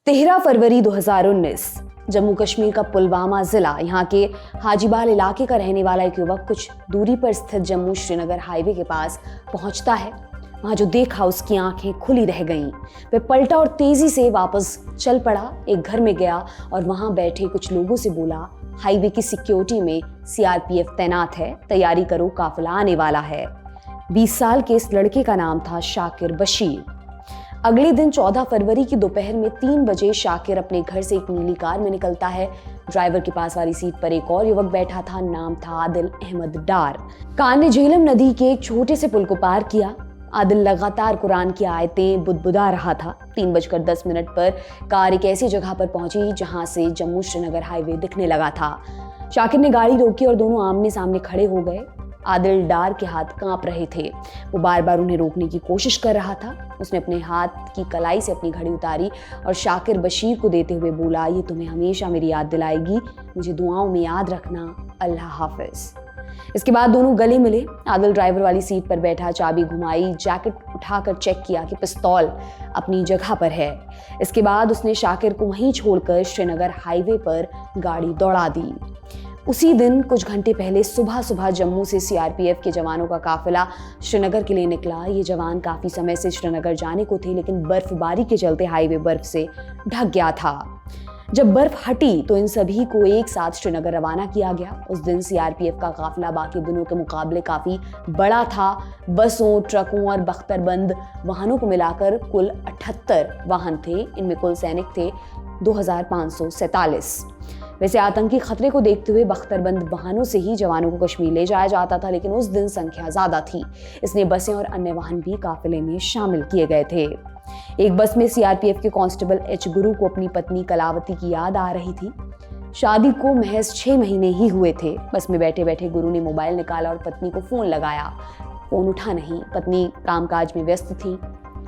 13 फरवरी 2019 जम्मू कश्मीर का पुलवामा जिला, यहाँ के हाजीबाल इलाके का रहने वाला एक युवक कुछ दूरी पर स्थित जम्मू श्रीनगर हाईवे के पास पहुंचता है। वहां जो देखा उसकी आंखें खुली रह गईं। वह पलटा और तेजी से वापस चल पड़ा। एक घर में गया और वहां बैठे कुछ लोगों से बोला, हाईवे की सिक्योरिटी में सीआरपीएफ तैनात है, तैयारी करो, काफिला आने वाला है। 20 साल के इस लड़के का नाम था शाकिर बशीर। अगले दिन 14 फरवरी की दोपहर में 3 बजे शाकिर अपने घर से एक नीली कार में निकलता है। ड्राइवर के पास वाली सीट पर एक और युवक बैठा था, नाम था आदिल अहमद डार। कार ने झेलम नदी के एक छोटे से पुल को पार किया। आदिल लगातार कुरान की आयतें बुदबुदा रहा था। 3:10 पर कार एक ऐसी जगह पर पहुंची जहां से जम्मू श्रीनगर हाईवे दिखने लगा था। शाकिर ने गाड़ी रोकी और दोनों आमने सामने खड़े हो गए। आदिल डार के हाथ कांप रहे थे। वो बार बार उन्हें रोकने की कोशिश कर रहा था। उसने अपने हाथ की कलाई से अपनी घड़ी उतारी और शाकिर बशीर को देते हुए बोला, ये तुम्हें हमेशा मेरी याद दिलाएगी, मुझे दुआओं में याद रखना, अल्लाह हाफिज। इसके बाद दोनों गले मिले। आदिल ड्राइवर वाली सीट पर बैठा, चाबी घुमाई, जैकेट उठाकर चेक किया कि पिस्तौल अपनी जगह पर है। इसके बाद उसने शाकिर को वहीं छोड़कर श्रीनगर हाईवे पर गाड़ी दौड़ा दी। उसी दिन कुछ घंटे पहले सुबह जम्मू से सीआरपीएफ के जवानों का काफिला श्रीनगर के लिए निकला। ये जवान काफी समय से श्रीनगर जाने को थे, लेकिन बर्फबारी के चलते हाईवे बर्फ से ढक गया था। जब बर्फ हटी तो इन सभी को एक साथ श्रीनगर रवाना किया गया। उस दिन सीआरपीएफ का काफिला बाकी दिनों के मुकाबले काफी बड़ा था। बसों, ट्रकों और बख्तरबंद वाहनों को मिलाकर कुल 78 वाहन थे। इनमें कुल सैनिक थे 2547। वैसे आतंकी खतरे को देखते हुए बख्तरबंद वाहनों से ही जवानों को कश्मीर ले जाया जाता था, लेकिन उस दिन संख्या ज्यादा थी, इसलिए बसें और अन्य वाहन भी काफिले में शामिल किए गए थे। एक बस में सीआरपीएफ के कांस्टेबल एच गुरु को अपनी पत्नी कलावती की याद आ रही थी। शादी को महज 6 महीने ही हुए थे। बस में बैठे बैठे गुरु ने मोबाइल निकाला और पत्नी को फोन लगाया। फोन उठा नहीं, पत्नी कामकाज में व्यस्त थी।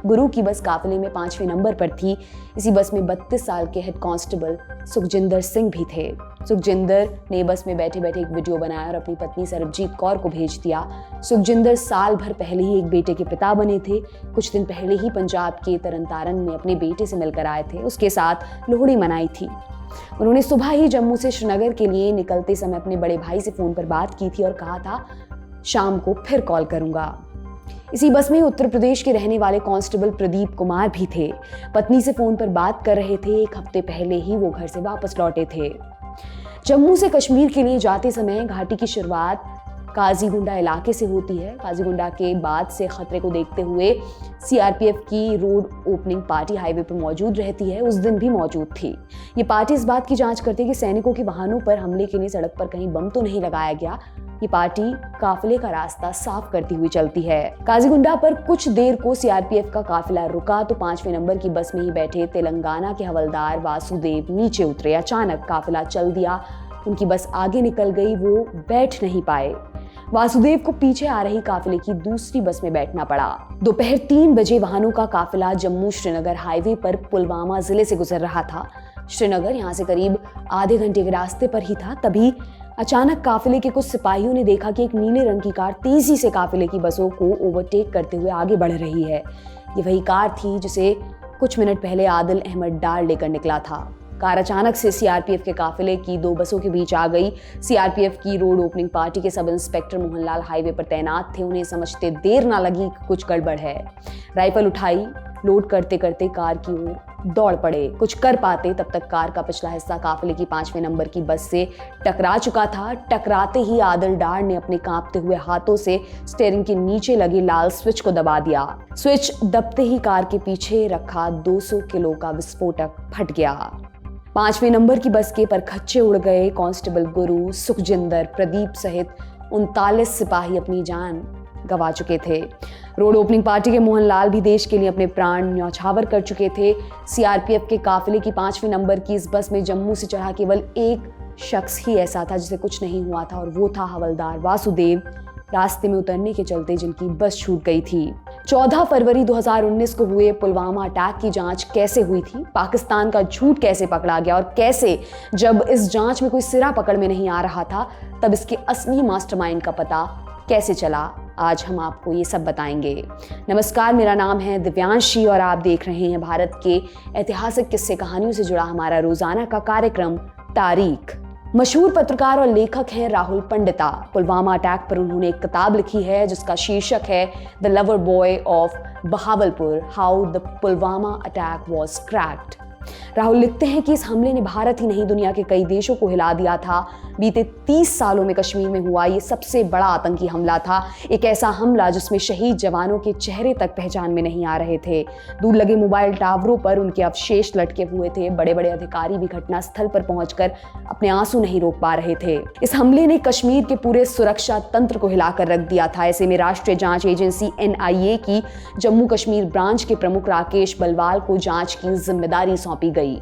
गुरु की बस काफिले में 5वें नंबर पर थी। इसी बस में 32 साल के हेड कांस्टेबल सुखजिंदर सिंह भी थे। सुखजिंदर ने बस में बैठे बैठे एक वीडियो बनाया और अपनी पत्नी सरबजीत कौर को भेज दिया। सुखजिंदर साल भर पहले ही एक बेटे के पिता बने थे। कुछ दिन पहले ही पंजाब के तरनतारन में अपने बेटे से मिलकर आए थे। उसके साथ लोहड़ी मनाई थी। उन्होंने सुबह ही जम्मू से श्रीनगर के लिए निकलते समय अपने बड़े भाई से फोन पर बात की थी और कहा था, शाम को फिर कॉल करूंगा। इसी बस में उत्तर प्रदेश के रहने वाले कांस्टेबल प्रदीप कुमार भी थे। पत्नी से फोन पर बात कर रहे थे। 1 हफ्ते पहले ही वो घर से वापस लौटे थे। जम्मू से कश्मीर के लिए जाते समय घाटी की शुरुआत काजीगुंडा इलाके से होती है। काजीगुंडा के बाद से खतरे को देखते हुए सीआरपीएफ की रोड ओपनिंग पार्टी हाईवे पर मौजूद रहती है। उस दिन भी मौजूद थी। ये पार्टी इस बात की जांच करती है कि सैनिकों के वाहनों पर हमले के लिए सड़क पर कहीं बम तो नहीं लगाया गया। ये पार्टी काफिले का रास्ता साफ करती हुई चलती है। काजीगुंडा पर कुछ देर को सीआरपीएफ का काफिला रुका तो 5वें नंबर की बस में ही बैठे तेलंगाना के हवलदार वासुदेव नीचे उतरे। अचानक काफिला चल दिया। उनकी बस आगे निकल गई, वो बैठ नहीं पाए। वासुदेव को पीछे आ रही काफिले की दूसरी बस में बैठना पड़ा। दोपहर 3 बजे वाहनों का काफिला जम्मू श्रीनगर हाईवे पर पुलवामा जिले से गुजर रहा था। श्रीनगर यहाँ से करीब आधे घंटे के रास्ते पर ही था। तभी अचानक काफिले के कुछ सिपाहियों ने देखा कि एक नीले रंग की कार तेजी से काफिले की बसों को ओवरटेक करते हुए आगे बढ़ रही है। ये वही कार थी जिसे कुछ मिनट पहले आदिल अहमद डार लेकर निकला था। कार अचानक से सीआरपीएफ के काफिले की 2 बसों के बीच आ गई। सीआरपीएफ की रोड ओपनिंग पार्टी के सब इंस्पेक्टर मोहनलाल हाईवे पर तैनात थे। उन्हें समझते देर ना लगी कि कुछ गड़बड़ है। राइफल उठाई, लोड करते करते कार की ओर दौड़ पड़े। कुछ कर पाते तब तक कार का पिछला हिस्सा काफिले की 5वें नंबर की बस से टकरा चुका था। टकराते ही आदिल डार ने अपने कांपते हुए हाथों से स्टीयरिंग के नीचे लगे लाल स्विच को दबा दिया। स्विच दबते ही कार के पीछे रखा 200 किलो का विस्फोटक फट गया। 5वें नंबर की बस के परखच्चे उड़ गए। कांस्टेबल गुरु, सुखजिंदर, प्रदीप सहित 39 सिपाही अपनी जान गंवा चुके थे। रोड ओपनिंग पार्टी के मोहनलाल भी देश के लिए अपने प्राण न्यौछावर कर चुके थे। सीआरपीएफ के काफिले की 5वें नंबर की इस बस में जम्मू से चढ़ा केवल एक शख्स ही ऐसा था जिसे कुछ नहीं हुआ था, और वो था हवलदार वासुदेव, रास्ते में उतरने के चलते जिनकी बस छूट गई थी। 14 फरवरी 2019 को हुए पुलवामा अटैक की जांच कैसे हुई थी, पाकिस्तान का झूठ कैसे पकड़ा गया, और कैसे जब इस जांच में कोई सिरा पकड़ में नहीं आ रहा था तब इसके असली मास्टरमाइंड का पता कैसे चला, आज हम आपको ये सब बताएंगे। नमस्कार, मेरा नाम है दिव्यांशी और आप देख रहे हैं भारत के ऐतिहासिक किस्से कहानियों से जुड़ा हमारा रोजाना का कार्यक्रम तारीख। मशहूर पत्रकार और लेखक हैं राहुल पंडिता। पुलवामा अटैक पर उन्होंने एक किताब लिखी है जिसका शीर्षक है the lover boy of Bahawalpur, how the Pulwama attack was cracked. Rahul लिखते हैं कि इस हमले ने भारत ही नहीं दुनिया के कई देशों को हिला दिया था। बीते 30 सालों में कश्मीर में हुआ ये सबसे बड़ा आतंकी हमला था, एक ऐसा हमला जिसमें शहीद जवानों के चेहरे तक पहचान में नहीं आ रहे थे। दूर लगे मोबाइल टावरों पर उनके अवशेष लटके हुए थे। बड़े बड़े अधिकारी भी घटनास्थल पर पहुंचकर अपने आंसू नहीं रोक पा रहे थे। इस हमले ने कश्मीर के पूरे सुरक्षा तंत्र को हिलाकर रख दिया था। ऐसे में राष्ट्रीय जांच एजेंसी NIA की जम्मू कश्मीर ब्रांच के प्रमुख राकेश बलवाल को जांच की जिम्मेदारी सौंपी गई।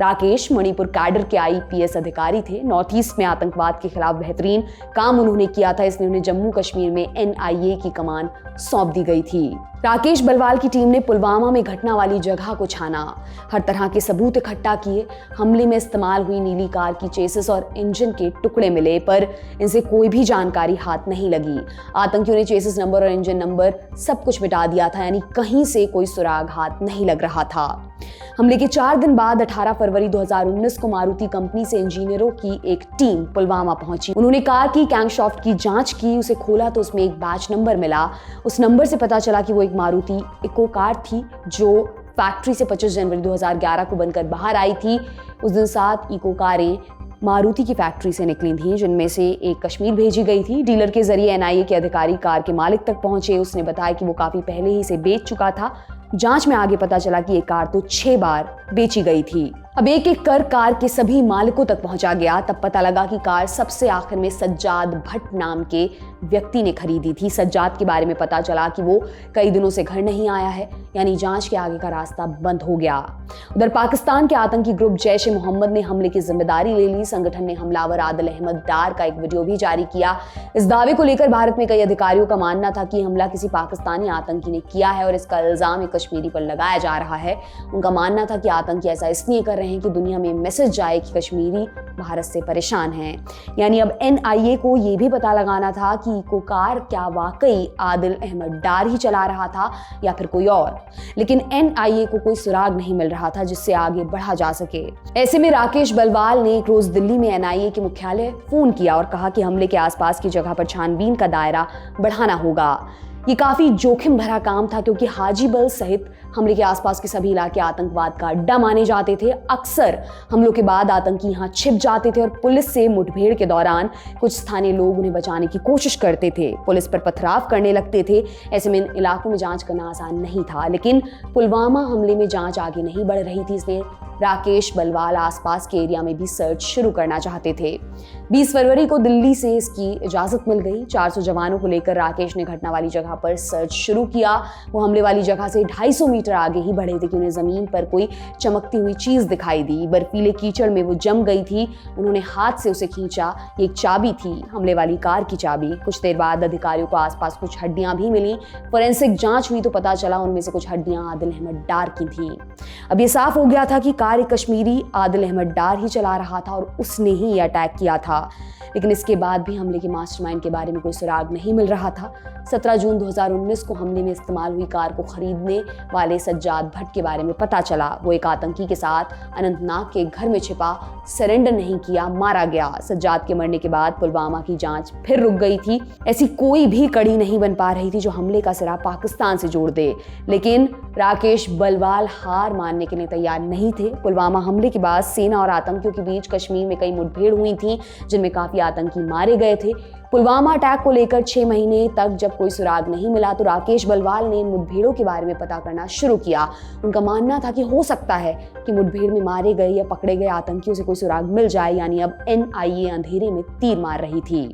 राकेश मणिपुर कैडर के IPS अधिकारी थे। नॉर्थ ईस्ट में आतंकवाद के खिलाफ बेहतरीन काम उन्होंने किया था, इसलिए उन्हें जम्मू कश्मीर में NIA की कमान सौंप दी गई थी। राकेश बलवाल की टीम ने पुलवामा में घटना वाली जगह को छाना, हर तरह के सबूत इकट्ठा किए। हमले में इस्तेमाल हुई नीली कार की चेसिस और इंजन के टुकड़े मिले, पर इनसे कोई भी जानकारी हाथ नहीं लगी। आतंकियों ने चेसिस नंबर और इंजन नंबर सब कुछ मिटा दिया था, यानी कहीं से कोई सुराग हाथ नहीं लग रहा था। हमले के 4 दिन बाद 18 फरवरी 2019 को मारुति कंपनी से इंजीनियरों की एक टीम पुलवामा पहुंची। उन्होंने कार की क्रैंकशाफ्ट की जांच की, उसे खोला तो उसमें एक बैच नंबर मिला। उस नंबर से पता चला कि वो एक मारुति इको कार थी जो फैक्ट्री से 25 जनवरी 2011 को बनकर बाहर आई थी। उस दिन 7 इको कारें मारुति की फैक्ट्री से निकली थी, जिनमें से एक कश्मीर भेजी गई थी। डीलर के जरिए NIA के अधिकारी कार के मालिक तक पहुंचे। उसने बताया कि वो काफी पहले ही इसे बेच चुका था। जांच में आगे पता चला कि ये कार तो 6 बार बेची गई थी। अब एक एक कर कार के सभी मालिकों तक पहुंचा गया। तब पता लगा कि कार सबसे आखिर में सज्जाद भट्ट नाम के व्यक्ति ने खरीदी थी। सज्जाद के बारे में पता चला कि वो कई दिनों से घर नहीं आया है, यानी जांच के आगे का रास्ता बंद हो गया। उधर पाकिस्तान के आतंकी ग्रुप जैश-ए-मोहम्मद ने हमले की जिम्मेदारी ले ली। संगठन ने हमलावर आदिल अहमद डार का एक वीडियो भी जारी किया। इस दावे को लेकर भारत में कई अधिकारियों का मानना था कि हमला किसी पाकिस्तानी आतंकी ने किया है और इसका इल्जाम एक कश्मीरी पर लगाया जा रहा है। उनका मानना था कि आतंकी ऐसा इसलिए कर रहे हैं कि दुनिया में मैसेज जाए कि कश्मीरी भारत से परेशान हैं। यानी अब NIA को यह भी पता लगाना था कि इको कार क्या वाकई आदिल अहमद डार ही चला रहा था या फिर कोई और। लेकिन NIA को कोई सुराग नहीं मिल रहा था जिससे आगे बढ़ा जा सके। ऐसे में राकेश बलवाल ने एक रोज दिल्ली में NIA के मुख्यालय फोन किया और कहा कि हमले के आसपास की जगह पर छानबीन का दायरा बढ़ाना होगा। ये काफी जोखिम भरा काम था क्योंकि हाजीबल सहित हमले के आसपास के सभी इलाके आतंकवाद का अड्डा माने जाते थे। अक्सर हमलों के बाद आतंकी यहाँ छिप जाते थे और पुलिस से मुठभेड़ के दौरान कुछ स्थानीय लोग उन्हें बचाने की कोशिश करते थे, पुलिस पर पथराव करने लगते थे। ऐसे में इन इलाकों में जांच करना आसान नहीं था। लेकिन पुलवामा हमले में जांच आगे नहीं बढ़ रही थी, इसलिए राकेश बलवाल आसपास के एरिया में भी सर्च शुरू करना चाहते थे। 20 फरवरी को दिल्ली से इसकी इजाजत मिल गई। 400 जवानों को लेकर राकेश ने घटना वाली जगह पर सर्च शुरू किया। वो हमले वाली जगह से 250 मीटर आगे ही बढ़े थे कि उन्हें जमीन पर कोई चमकती हुई चीज दिखाई दी। बर्फीले कीचड़ में वो जम गई थी। उन्होंने हाथ से उसे खींचा। एक चाबी थी, हमले वाली कार की चाबी। कुछ देर बाद अधिकारियों को आसपास कुछ हड्डियां भी मिली। फोरेंसिक जांच हुई तो पता चला उनमें से कुछ हड्डियां आदिल अहमद डार की थी। अब ये साफ हो गया था कि कार कश्मीरी आदिल अहमद डार ही चला रहा था और उसने ही ये अटैक किया था। लेकिन इसके बाद भी हमले के मास्टरमाइंड के बारे में कोई सुराग नहीं मिल रहा था। 17 जून 2019 को हमले में इस्तेमाल हुई कार को खरीदने वाले सज्जाद भट्ट के बारे में पता चला। वो एक आतंकी के साथ अनंतनाग के घर में छिपा, सरेंडर नहीं किया, मारा गया। सज्जाद के मरने के बाद पुलवामा की जांच फिर रुक गई थी। ऐसी कोई भी कड़ी नहीं बन पा रही थी जो हमले का सिरा पाकिस्तान से जोड़ दे। लेकिन राकेश बलवाल हार मानने के लिए तैयार नहीं थे। पुलवामा हमले के बाद सेना और आतंकियों के बीच कश्मीर में कई मुठभेड़ हुई थी जिनमें काफी आतंकी मारे गए थे। पुलवामा अटैक को लेकर 6 महीने तक जब कोई सुराग नहीं मिला तो राकेश बलवाल ने इन मुठभेड़ों के बारे में पता करना शुरू किया। उनका मानना था कि हो सकता है कि मुठभेड़ में मारे गए या पकड़े गए आतंकियों से कोई सुराग मिल जाए। यानी अब NIA अंधेरे में तीर मार रही थी।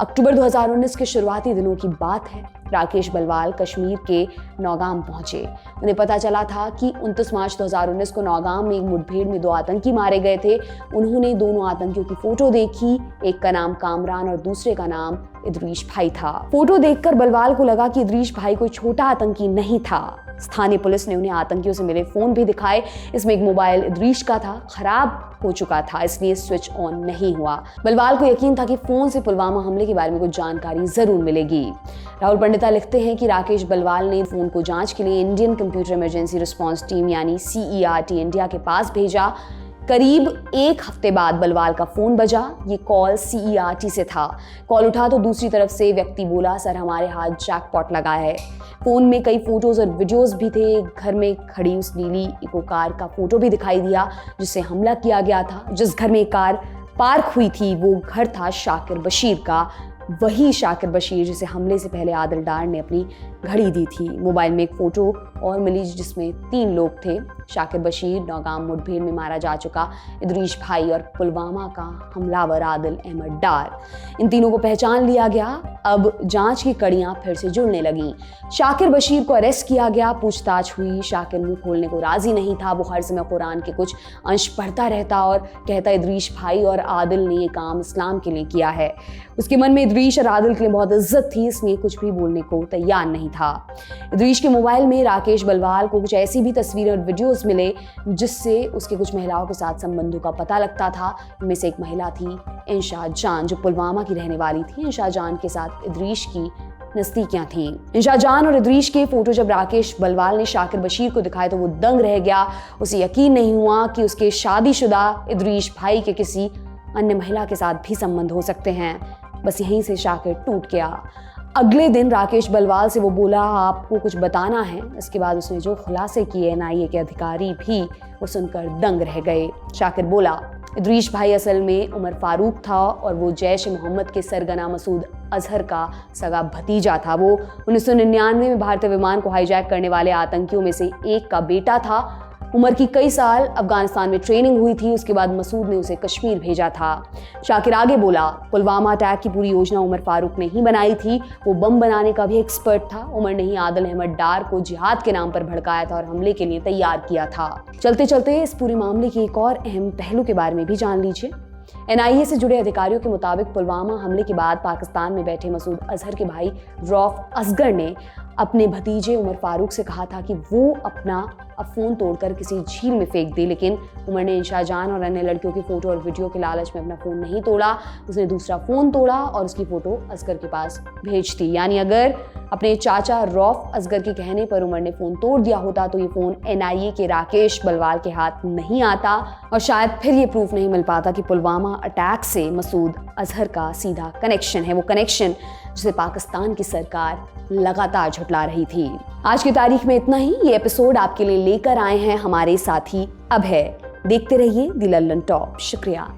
अक्टूबर 2019 के शुरुआती दिनों की बात है। राकेश बलवाल कश्मीर के नौगाम पहुंचे। उन्हें पता चला था कि 29 मार्च 2019 को नौगाम में एक मुठभेड़ में 2 आतंकी मारे गए थे। उन्होंने दोनों आतंकियों की फोटो देखी, एक का नाम कामरान और दूसरे का नाम इदरीश भाई था। फोटो देखकर बलवाल को लगा कि इदरीश भाई कोई छोटा आतंकी नहीं था। स्थानीय पुलिस ने उन्हें आतंकियों से मिले फोन भी दिखाए। इसमें एक मोबाइल इदरीश का था, खराब हो चुका था, इसलिए स्विच ऑन नहीं हुआ। बलवाल को यकीन था कि फोन से पुलवामा हमले के बारे में कुछ जानकारी जरूर मिलेगी। राहुल पंडिता लिखते हैं कि राकेश बलवाल ने फोन को जांच के लिए Indian computer emergency response team यानी CERT इंडिया के पास भेजा। करीब 1 हफ्ते बाद बलवाल का फोन बजा। ये कॉल CERT से था। कॉल उठा तो दूसरी तरफ से व्यक्ति बोला, सर हमारे हाथ जैकपॉट लगा है। फोन में कई फोटोज और वीडियोस भी थे। घर में खड़ी उस नीली इको कार का फोटो भी दिखाई दिया जिससे हमला किया गया था। जिस घर में कार पार्क हुई थी वो घर था शाकिर बशीर का, वही शाकिर बशीर जिसे हमले से पहले आदिल डार ने अपनी घड़ी दी थी। मोबाइल में एक फोटो और मिली जिसमें 3 लोग थे, शाकिर बशीर, नौगाम मुठभेड़ में मारा जा चुका इदरीश भाई और पुलवामा का हमलावर आदिल अहमद डार। इन तीनों को पहचान लिया गया। अब जांच की कड़ियां फिर से जुड़ने लगीं। शाकिर बशीर को अरेस्ट किया गया, पूछताछ हुई। शाकिर मुंह खोलने को राजी नहीं था। वो हर समय कुरान के कुछ अंश पढ़ता रहता और कहता इदरीश भाई और आदिल ने ये काम इस्लाम के लिए किया है। उसके मन में इदरीश और आदिल के लिए बहुत इज्जत थी, इसलिए कुछ भी बोलने को तैयार नहीं था। इदरीश के मोबाइल में राकेश बलवाल को कुछ ऐसी भी तस्वीरें और वीडियोस मिले जिससे उसके कुछ महिलाओं के साथ संबंधों का पता लगता था। इनमें से एक महिला थी इंशा जान, जो पुलवामा की रहने वाली थी। इंशा जान के साथ इदरीश की नजदीकियां थीं। इंशा जान और इदरीश के फोटो जब राकेश बलवाल ने शाकिर बशीर को दिखाए तो वो दंग रह गया। उसे यकीन नहीं हुआ कि उसके शादीशुदा इदरीश भाई के किसी अन्य महिला के साथ भी संबंध हो सकते हैं। बस यहीं से शाकिर टूट गया। अगले दिन राकेश बलवाल से वो बोला, आपको कुछ बताना है। इसके बाद उसने जो खुलासे किए NIA के अधिकारी भी वो सुनकर दंग रह गए। शाकिर बोला, इदरीश भाई असल में उमर फारूक था और वो जैश मोहम्मद के सरगना मसूद अजहर का सगा भतीजा था। वो 1999 में भारतीय विमान को हाईजैक करने वाले आतंकियों में से एक का बेटा था। उमर की कई साल अफगानिस्तान में ट्रेनिंग हुई थी। उसके बाद मसूद ने उसे कश्मीर भेजा था। शाकिर आगे बोला, पुलवामा अटैक की पूरी योजना उमर फारूक ने ही बनाई थी। वो बम बनाने का भी एक्सपर्ट था। उमर ने ही आदिल अहमद डार को जिहाद के नाम पर भड़काया था और हमले के लिए तैयार किया था। चलते चलते इस पूरे मामले के एक और अहम पहलू के बारे में भी जान लीजिए। NIA से जुड़े अधिकारियों के मुताबिक पुलवामा हमले के बाद पाकिस्तान में बैठे मसूद अजहर के भाई रौफ असगर ने अपने भतीजे उमर फारूक से कहा था कि वो अपना फ़ोन तोड़कर किसी झील में फेंक दे, लेकिन उमर ने इंशा जान और अन्य लड़कियों की फ़ोटो और वीडियो के लालच में अपना फ़ोन नहीं तोड़ा। उसने दूसरा फ़ोन तोड़ा और उसकी फ़ोटो असगर के पास भेज दी। यानी अगर अपने चाचा रौफ असगर के कहने पर उमर ने फ़ोन तोड़ दिया होता तो ये फ़ोन NIA के राकेश बलवाल के हाथ नहीं आता और शायद फिर ये प्रूफ नहीं मिल पाता कि पुलवामा अटैक से मसूद अजहर का सीधा कनेक्शन है, वो कनेक्शन जिसे पाकिस्तान की सरकार लगातार झुटला रही थी। आज की तारीख में इतना ही। ये एपिसोड आपके लिए लेकर आए हैं हमारे साथी अभय। देखते रहिए द लल्लन टॉप। शुक्रिया।